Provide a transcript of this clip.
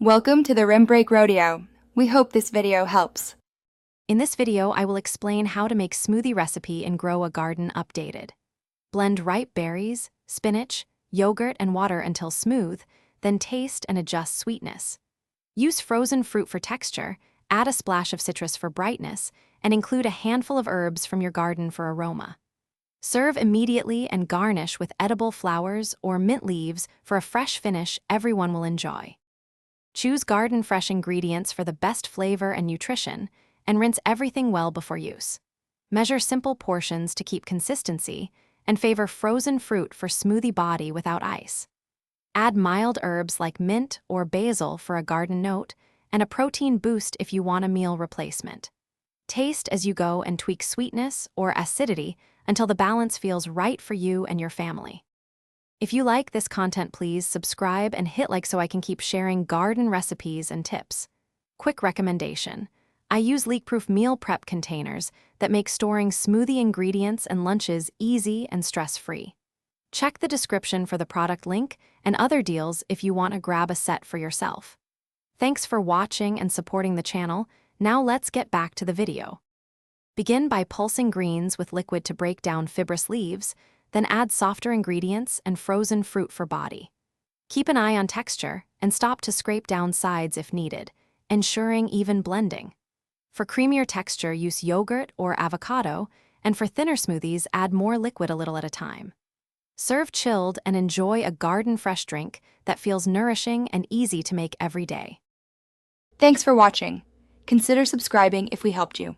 Welcome to the Rim Break Rodeo. We hope this video helps. In this video, I will explain how to make smoothie recipe and grow a garden updated. Blend ripe berries, spinach, yogurt, and water until smooth, then taste and adjust sweetness. Use frozen fruit for texture, add a splash of citrus for brightness, and include a handful of herbs from your garden for aroma. Serve immediately and garnish with edible flowers or mint leaves for a fresh finish everyone will enjoy. Choose garden-fresh ingredients for the best flavor and nutrition, and rinse everything well before use. Measure simple portions to keep consistency, and favor frozen fruit for smoothie body without ice. Add mild herbs like mint or basil for a garden note, and a protein boost if you want a meal replacement. Taste as you go and tweak sweetness or acidity until the balance feels right for you and your family. If you like this content, please subscribe and hit like so I can keep sharing garden recipes and tips. Quick recommendation: I use leak-proof meal prep containers that make storing smoothie ingredients and lunches easy and stress-free. Check the description for the product link and other deals if you want to grab a set for yourself. Thanks for watching and supporting the channel. Now let's get back to the video. Begin by pulsing greens with liquid to break down fibrous leaves, then add softer ingredients and frozen fruit for body. Keep an eye on texture and stop to scrape down sides if needed, ensuring even blending. For creamier texture, use yogurt or avocado, and for thinner smoothies, add more liquid a little at a time. Serve chilled and enjoy a garden-fresh drink that feels nourishing and easy to make every day. Thanks for watching. Consider subscribing if we helped you.